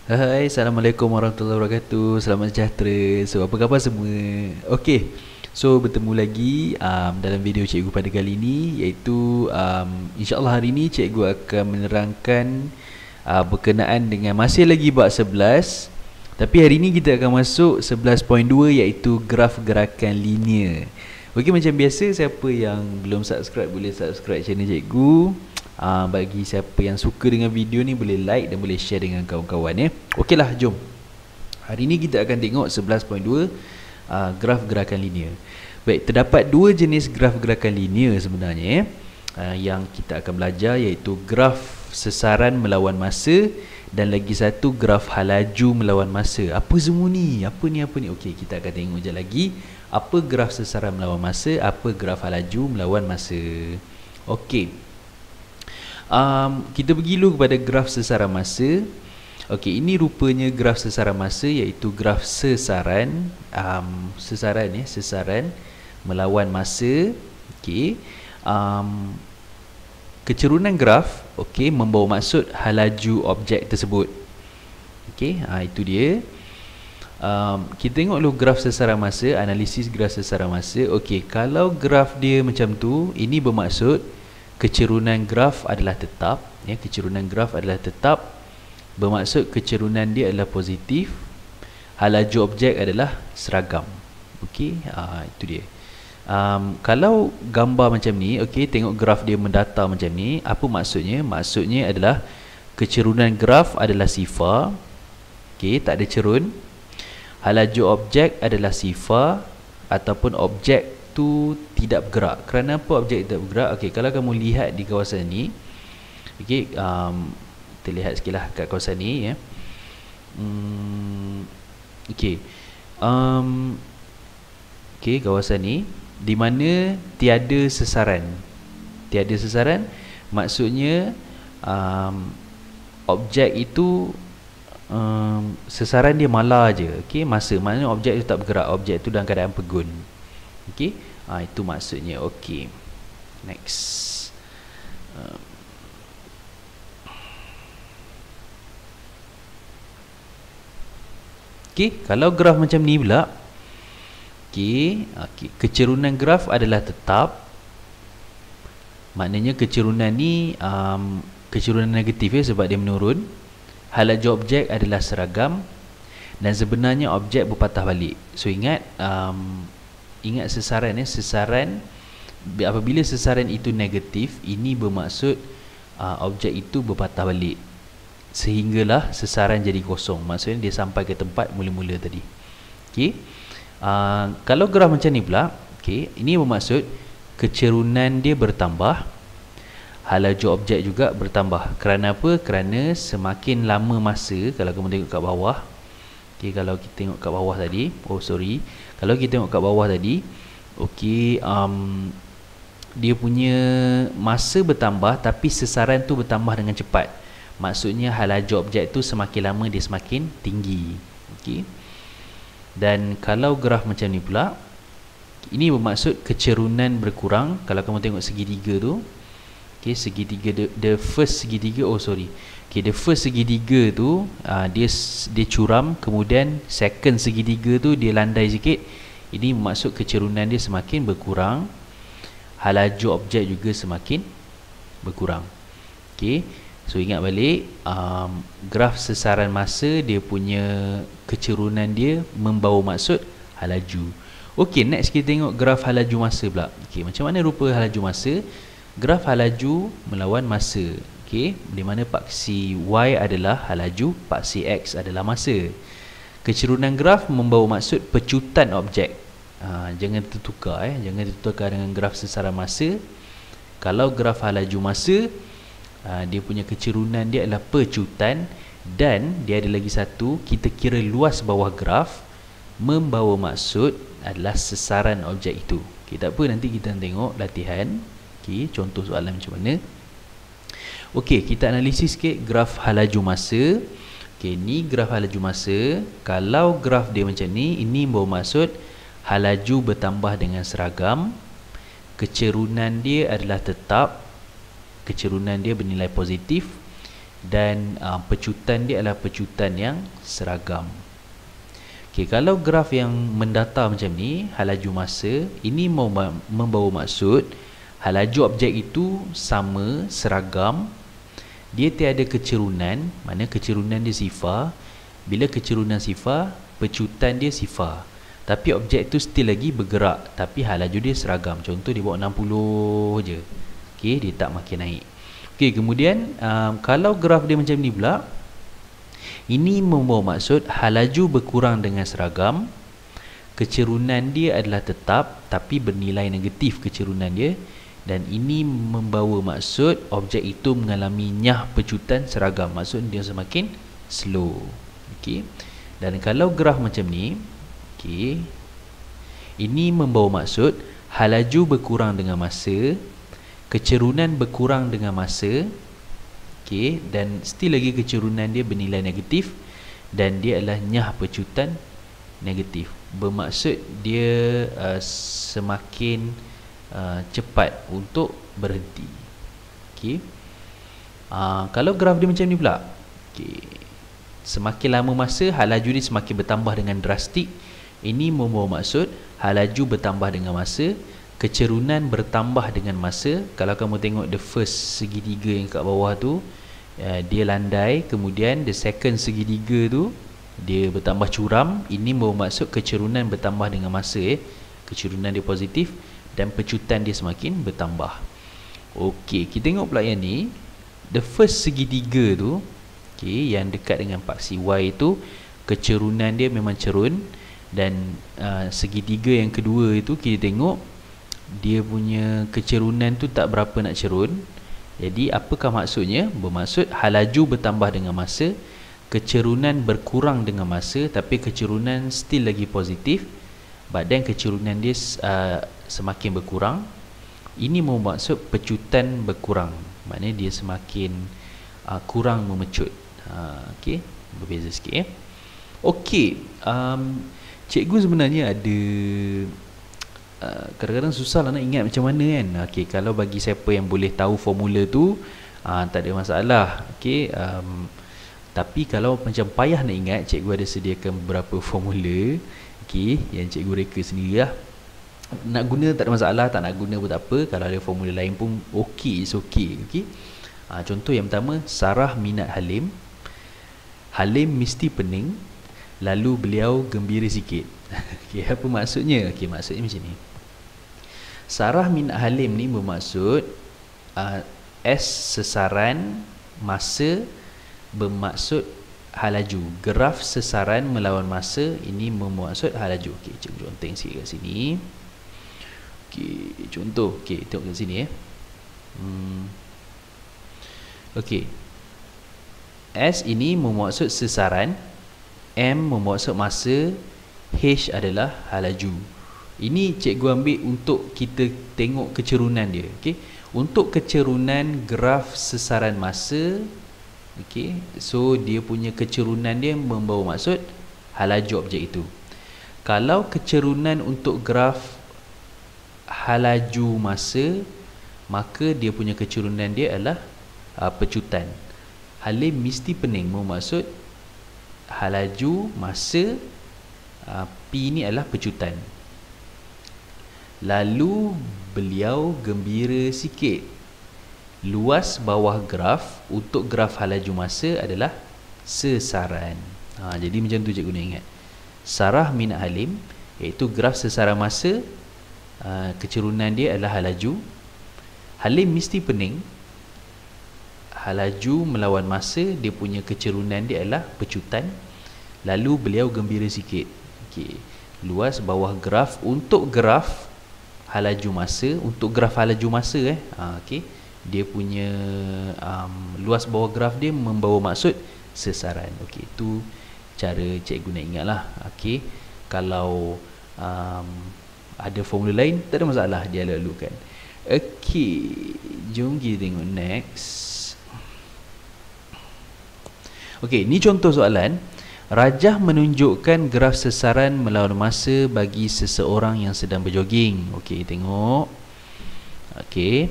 Hai, Assalamualaikum warahmatullahi wabarakatuh. Selamat sejahtera. So, apa khabar semua? Okey. So, bertemu lagi dalam video cikgu pada kali ini, iaitu insya-Allah hari ini cikgu akan menerangkan berkenaan dengan masih lagi bab 11. Tapi hari ini kita akan masuk 11.2, iaitu graf gerakan linear. Okey, macam biasa, siapa yang belum subscribe boleh subscribe channel cikgu. Bagi siapa yang suka dengan video ni boleh like dan boleh share dengan kawan-kawan ya. Okeylah, jom. Hari ni kita akan tengok 11.2 graf gerakan linear. Baik, terdapat dua jenis graf gerakan linear sebenarnya ya. Yang kita akan belajar, iaitu graf sesaran melawan masa dan lagi satu graf halaju melawan masa. Apa semua ni? Apa ni? Okey, kita akan tengok je lagi. Apa graf sesaran melawan masa, apa graf halaju melawan masa. Okey. Kita pergi dulu kepada graf sesaran masa. Okey, ini rupanya graf sesaran masa, iaitu graf sesaran sesaran melawan masa. Okey. Kecerunan graf membawa maksud halaju objek tersebut. Okey, itu dia. Kita tengok dulu graf sesaran masa, analisis graf sesaran masa. Okey, kalau graf dia macam tu, ini bermaksud kecerunan graf adalah tetap ya. Kecerunan graf adalah tetap, bermaksud kecerunan dia adalah positif, halaju objek adalah seragam. Okey, itu dia. Kalau gambar macam ni, okey, tengok graf dia mendatar macam ni, apa maksudnya? Maksudnya adalah kecerunan graf adalah sifar. Okey, tak ada cerun. Halaju objek adalah sifar ataupun objek tu tidak bergerak. Kerana apa objek tidak bergerak? Okey, kalau kamu lihat di kawasan ni, okey, kita lihat sikitlah kat kawasan ni ya. Okey. Okey, kawasan ni di mana tiada sesaran. Tiada sesaran maksudnya objek itu sesaran dia mala je. Okey, masa maknanya objek itu tak bergerak, objek itu dalam keadaan pegun. Okey, itu maksudnya. Okey, next. Okey, kalau graf macam ni pula, okey, kecerunan graf adalah tetap. Maknanya kecerunan ni kecerunan negatif ya, sebab dia menurun. Halaju objek adalah seragam dan sebenarnya objek berpatah balik. So ingat sesaran ya. Sesaran, apabila sesaran itu negatif, ini bermaksud objek itu berpatah balik, sehinggalah sesaran jadi kosong. Maksudnya dia sampai ke tempat mula-mula tadi. Okey. Kalau graf macam ni pula, okey, ini bermaksud kecerunan dia bertambah, halaju objek juga bertambah. Kerana apa? Kerana semakin lama masa, kalau kamu tengok kat bawah, okey, kalau kita tengok kat bawah tadi, kalau kita tengok kat bawah tadi, okey, dia punya masa bertambah tapi sesaran tu bertambah dengan cepat. Maksudnya halaju objek tu semakin lama dia semakin tinggi. Okey. Dan kalau graf macam ni pula, ini bermaksud kecerunan berkurang. Kalau kamu tengok segitiga tu, okey, segitiga the first segitiga, the first segitiga tu dia curam, kemudian second segitiga tu dia landai sikit. Ini bermaksud kecerunan dia semakin berkurang, halaju objek juga semakin berkurang. Okey, so ingat balik, graf sesaran masa dia punya kecerunan dia membawa maksud halaju. Okey, next kita tengok graf halaju masa pula. Okey, macam mana rupa halaju masa? Graf halaju melawan masa. Okey, di mana paksi Y adalah halaju, paksi X adalah masa. Kecerunan graf membawa maksud pecutan objek. Jangan tertukar jangan tertukar dengan graf sesaran masa. Kalau graf halaju masa, dia punya kecerunan dia adalah pecutan, dan dia ada lagi satu, kita kira luas bawah graf, membawa maksud adalah sesaran objek itu. Okey, tak apa, nanti kita tengok latihan. Okey, contoh soalan macam mana. Okey, kita analisis sikit graf halaju masa. Okey, ni graf halaju masa. Kalau graf dia macam ni, ini membawa maksud halaju bertambah dengan seragam. Kecerunan dia adalah tetap, kecerunan dia bernilai positif. dan pecutan dia adalah pecutan yang seragam. Okey, kalau graf yang mendatar macam ni, halaju masa, ini membawa maksud halaju objek itu sama, seragam, dia tiada kecerunan, mana kecerunan dia sifar. Bila kecerunan sifar, pecutan dia sifar. Tapi objek tu still lagi bergerak, tapi halaju dia seragam. Contoh dia bawa 60 je. Okey, dia tak makin naik. Okey, kemudian kalau graf dia macam ni pula, ini membawa maksud halaju berkurang dengan seragam. Kecerunan dia adalah tetap tapi bernilai negatif kecerunan dia, dan ini membawa maksud objek itu mengalami nyah pecutan seragam. Maksud dia semakin slow. Okey. Dan kalau graf macam ni, okey, ini membawa maksud halaju berkurang dengan masa, kecerunan berkurang dengan masa, okey, dan still lagi kecerunan dia bernilai negatif, dan dia adalah nyah pecutan negatif. Bermaksud dia semakin cepat untuk berhenti. Okey. Kalau graf dia macam ni pula, okey, semakin lama masa, halaju dia semakin bertambah dengan drastik. Ini membawa maksud halaju bertambah dengan masa, kecerunan bertambah dengan masa. Kalau kamu tengok the first segitiga yang kat bawah tu, dia landai, kemudian the second segitiga tu dia bertambah curam. Ini membawa maksud kecerunan bertambah dengan masa, kecerunan dia positif dan pecutan dia semakin bertambah. Okey, kita tengok pula yang ni, the first segitiga tu, okey, yang dekat dengan paksi Y itu, kecerunan dia memang cerun, dan segitiga yang kedua itu kita tengok dia punya kecerunan tu tak berapa nak cerun. Jadi apakah maksudnya? Bermaksud halaju bertambah dengan masa, kecerunan berkurang dengan masa, tapi kecerunan still lagi positif, badan kecerunan dia semakin berkurang. Ini bermaksud pecutan berkurang, maknanya dia semakin kurang memecut. Okey, berbeza sikit. Okey, cikgu sebenarnya ada kadang-kadang susah lah nak ingat macam mana kan. Okey, kalau bagi siapa yang boleh tahu formula tu, tak ada masalah. Okey, tapi kalau macam payah nak ingat, cikgu ada sediakan beberapa formula, okey, yang cikgu reka sendirilah. Nak guna tak ada masalah, tak nak guna pun tak apa. Kalau ada formula lain pun okey, it's okay. Okey. Contoh yang pertama, Sarah minat Halim. Halim mesti pening, lalu beliau gembira sikit. Okey, apa maksudnya? Okey, maksudnya macam ni. Sarah minat Halim ni bermaksud S sesaran, masa bermaksud halaju. Graf sesaran melawan masa ini bermaksud halaju. Okey, cikgu conteng sikit kat sini. Okey, contoh. Okey, tengok kat sini Okey. S ini bermaksud sesaran, M bermaksud masa, H adalah halaju. Ini cikgu ambil untuk kita tengok kecerunan dia. Okey. Untuk kecerunan graf sesaran masa, okey, so dia punya kecerunan dia membawa maksud halaju objek itu. Kalau kecerunan untuk graf halaju masa, maka dia punya kecerunan dia adalah pecutan. Halim mesti pening bermaksud halaju masa, P ini adalah pecutan. Lalu beliau gembira sikit. Luas bawah graf untuk graf halaju masa adalah sesaran. Jadi macam tu cikgu nak ingat. Sarah minat Halim, iaitu graf sesaran masa, kecerunan dia adalah halaju. Halim mesti pening, halaju melawan masa, dia punya kecerunan dia adalah pecutan. Lalu beliau gembira sikit. Okey, luas bawah graf untuk graf halaju masa, untuk graf halaju masa okey, dia punya luas bawah graf dia membawa maksud sesaran. Okey, itu cara cikgu nak ingatlah. Okey, kalau ada formula lain tak ada masalah, dia lalukan. Okey, jom kita tengok next. Okey, ni contoh soalan. Rajah menunjukkan graf sesaran melawan masa bagi seseorang yang sedang berjoging. Okey, tengok. Okey,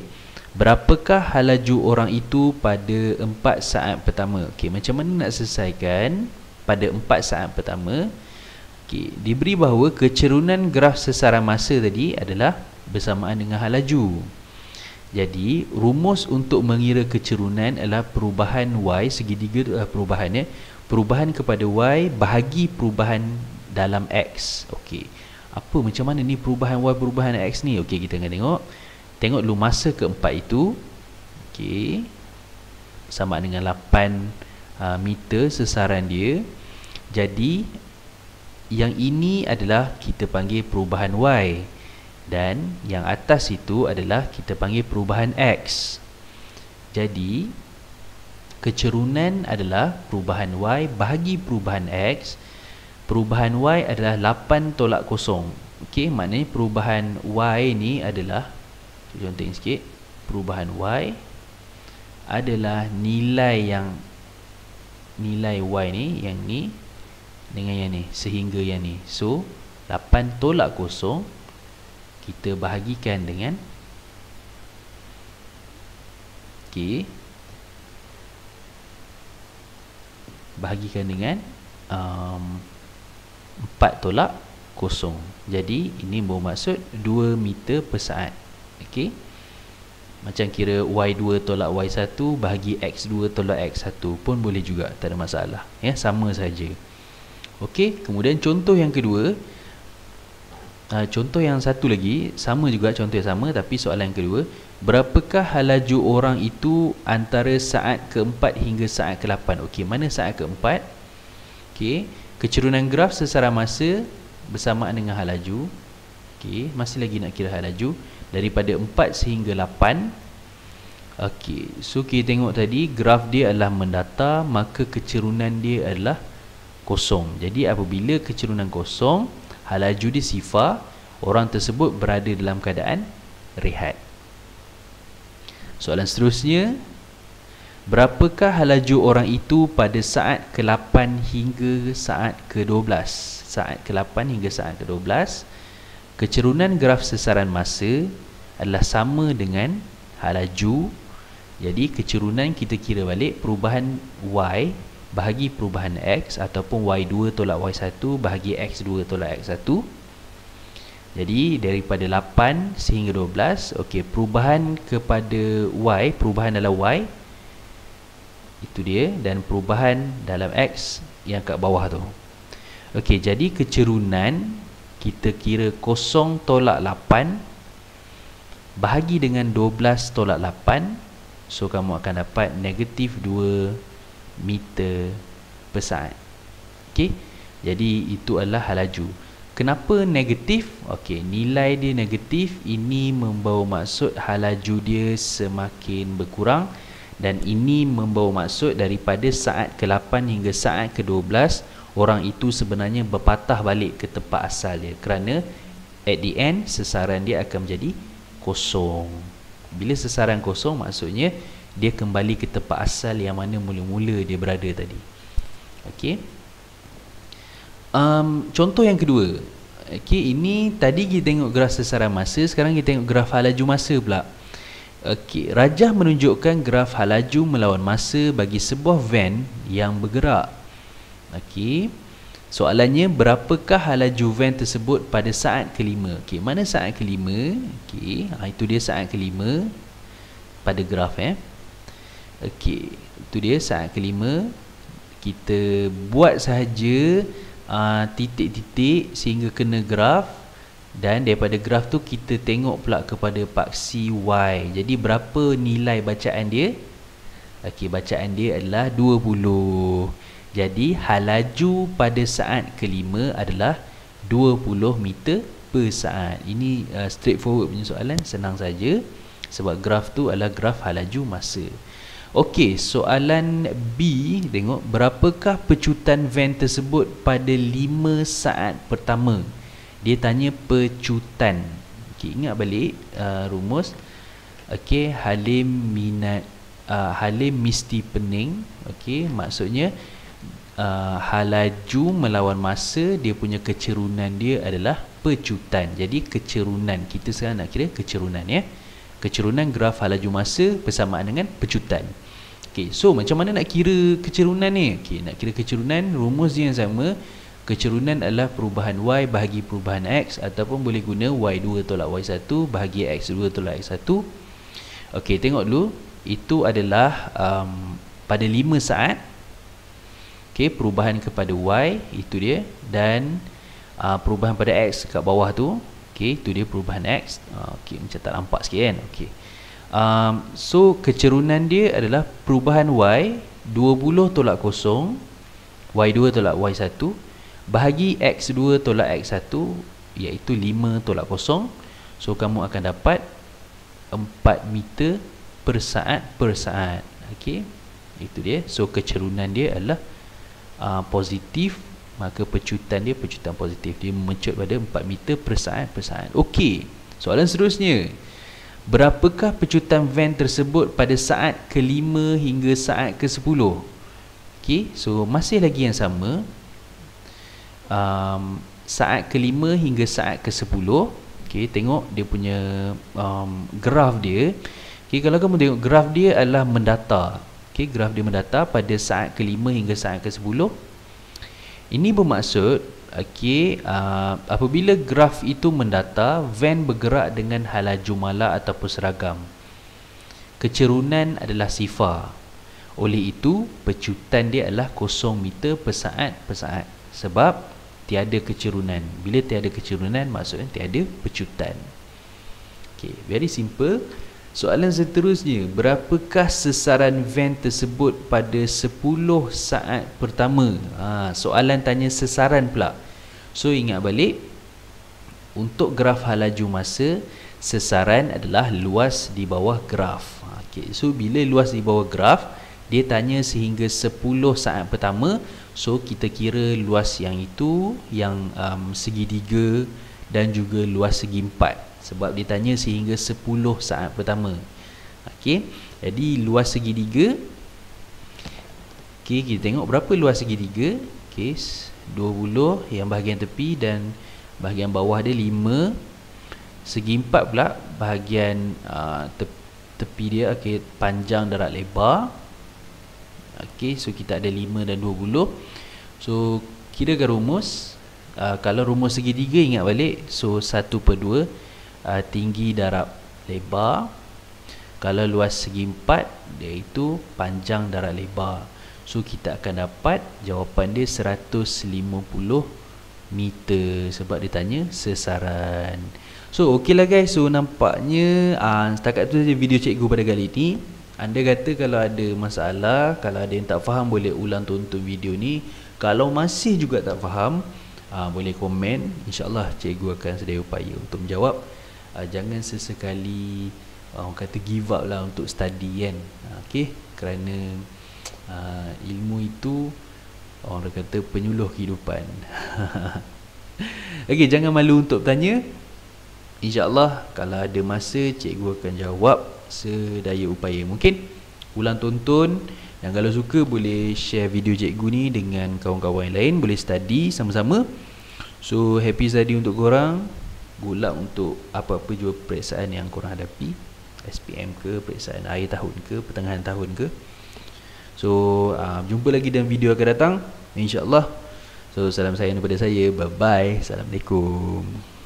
Berapakah halaju orang itu pada 4 saat pertama? Okey, macam mana nak selesaikan pada 4 saat pertama? Okey, diberi bahawa kecerunan graf sesaran masa tadi adalah bersamaan dengan halaju. Jadi, rumus untuk mengira kecerunan adalah perubahan Y, segitiga adalah perubahan, perubahan kepada Y bahagi perubahan dalam X. Okey, apa macam mana ni perubahan Y, perubahan X ni? Okey, kita akan tengok dulu masa keempat itu. Okey, sama dengan 8 meter sesaran dia. Jadi, yang ini adalah kita panggil perubahan Y, dan yang atas itu adalah kita panggil perubahan X. Jadi, kecerunan adalah perubahan Y bahagi perubahan X. Perubahan Y adalah 8 tolak kosong. Okey, maknanya perubahan Y ni adalah, contohin sikit, perubahan Y adalah nilai Y ni, yang ni dengan yang ni, sehingga yang ni. So, 8 tolak kosong kita bahagikan dengan bahagikan dengan 4 tolak kosong. Jadi ini bermaksud 2 meter per saat. Okey, macam kira Y2 tolak Y1 bahagi X2 tolak X1 pun boleh juga, tak ada masalah ya, sama saja. Okey, kemudian contoh yang kedua, contoh yang satu lagi sama juga, contoh yang sama tapi soalan yang kedua, berapakah halaju orang itu antara saat keempat hingga saat ke-8? Okey, mana saat keempat? Okey, kecerunan graf sesaran masa bersamaan dengan halaju. Okey, masih lagi nak kira halaju daripada 4 sehingga 8. Okey, so kita tengok tadi graf dia adalah mendatar, maka kecerunan dia adalah kosong. Jadi apabila kecerunan kosong, halaju dia sifar, orang tersebut berada dalam keadaan rehat. Soalan seterusnya, berapakah halaju orang itu pada saat ke-8 hingga saat ke-12? Saat ke-8 hingga saat ke-12, kecerunan graf sesaran masa adalah sama dengan halaju. Jadi kecerunan kita kira balik perubahan Y bahagi perubahan X, ataupun Y2 tolak Y1 bahagi X2 tolak X1. Jadi daripada 8 sehingga 12, okey, perubahan kepada Y, perubahan dalam Y itu dia, dan perubahan dalam X yang kat bawah tu. Okey, jadi kecerunan kita kira 0 tolak 8 bahagi dengan 12 tolak 8. So kamu akan dapat negatif 2 meter per saat. Okey, jadi itu adalah halaju. Kenapa negatif? Okey, nilai dia negatif, ini membawa maksud halaju dia semakin berkurang, dan ini membawa maksud daripada saat ke-8 hingga saat ke-12 orang itu sebenarnya berpatah balik ke tempat asal dia, kerana at the end sesaran dia akan menjadi kosong. Bila sesaran kosong, maksudnya dia kembali ke tempat asal yang mana mula-mula dia berada tadi. Okey, contoh yang kedua. Okey, ini tadi kita tengok graf sesaran masa, sekarang kita tengok graf halaju masa pula. Okey, rajah menunjukkan graf halaju melawan masa bagi sebuah van yang bergerak. Okey, soalannya, berapakah halaju van tersebut pada saat kelima? Okey, mana saat kelima? Okey, itu dia saat kelima pada graf Okey, itu dia saat kelima. Kita buat sahaja titik-titik sehingga kena graf, dan daripada graf tu kita tengok pula kepada paksi Y. Jadi berapa nilai bacaan dia? Okey, bacaan dia adalah 20. Jadi halaju pada saat kelima adalah 20 meter per saat. Ini straightforward punya soalan, senang saja sebab graf tu adalah graf halaju masa. Okey, soalan B, tengok berapakah pecutan van tersebut pada 5 saat pertama. Dia tanya pecutan. Okey, ingat balik rumus. Okey, Halim mesti pening. Okey, maksudnya halaju melawan masa, dia punya kecerunan dia adalah pecutan. Jadi kecerunan, kita sekarang nak kira kecerunan ya. Kecerunan graf halaju masa bersamaan dengan pecutan. Okey, so macam mana nak kira kecerunan ni? Okey, nak kira kecerunan, rumus dia yang sama. Kecerunan adalah perubahan Y bahagi perubahan X, ataupun boleh guna Y2 tolak Y1 bahagi X2 tolak X1. Okey, tengok dulu. Itu adalah pada 5 saat. Okey, perubahan kepada Y, itu dia. Dan perubahan pada X kat bawah tu. Okey, itu dia perubahan X. Okey, macam tak nampak sikit kan? Okey. So kecerunan dia adalah perubahan Y 20 tolak 0 Y2 tolak Y1 bahagi X2 tolak X1, iaitu 5 tolak 0. So kamu akan dapat 4 meter per saat per saat. Okey, itu dia. So kecerunan dia adalah positif, maka pecutan dia pecutan positif. Dia mencut pada 4 meter per saat per saat. Okey, soalan seterusnya. Berapakah pecutan van tersebut pada saat ke-5 hingga saat ke-10? Okey, so masih lagi yang sama. Saat ke-5 hingga saat ke-10. Okey, tengok dia punya graf dia. Okey, kalau kamu tengok graf dia adalah mendatar. Okey, graf dia mendatar pada saat ke-5 hingga saat ke-10. Ini bermaksud okey, apabila graf itu mendatar, van bergerak dengan halaju mala ataupun seragam. Kecerunan adalah sifar. Oleh itu, pecutan dia adalah 0 meter per saat per saat. Sebab tiada kecerunan. Bila tiada kecerunan, maksudnya tiada pecutan. Okey, very simple. Soalan seterusnya, berapakah sesaran van tersebut pada 10 saat pertama? Soalan tanya sesaran pula. So ingat balik, untuk graf halaju masa, sesaran adalah luas di bawah graf. Okay, so bila luas di bawah graf, dia tanya sehingga 10 saat pertama. So kita kira luas yang itu, yang segi 3 dan juga luas segi 4. Sebab dia tanya sehingga 10 saat pertama. Okey, jadi luas segi 3. Okey, kita tengok berapa luas segi 3. Okey, 20 yang bahagian tepi dan bahagian bawah dia 5. Segi 4 pula bahagian tepi dia. Okey, panjang darab lebar. Okey, so kita ada 5 dan 20. So kirakan rumus. Kalau rumus segi 3 ingat balik, so 1/2 tinggi darab lebar. Kalau luas segi 4, iaitu panjang darab lebar. So kita akan dapat jawapan dia 150 meter. Sebab dia tanya sesaran. So ok lah guys. So nampaknya setakat tu saja video cikgu pada kali ini. Anda kata kalau ada masalah, kalau ada yang tak faham, boleh ulang tonton video ni. Kalau masih juga tak faham, boleh komen. InsyaAllah cikgu akan sedia upaya untuk menjawab. Jangan sesekali orang kata give up lah untuk study kan. Okay, kerana ilmu itu orang kata penyuluh kehidupan. Okay, jangan malu untuk bertanya. InsyaAllah kalau ada masa, cikgu akan jawab sedaya upaya. Mungkin ulang tonton. Dan kalau suka, boleh share video cikgu ni dengan kawan-kawan yang lain. Boleh study sama-sama. So happy study untuk korang. Good luck untuk apa-apa jua peperiksaan yang korang hadapi. SPM ke, peperiksaan akhir tahun ke, pertengahan tahun ke. So jumpa lagi dalam video akan datang, InsyaAllah. So salam sayang daripada saya. Bye bye. Assalamualaikum.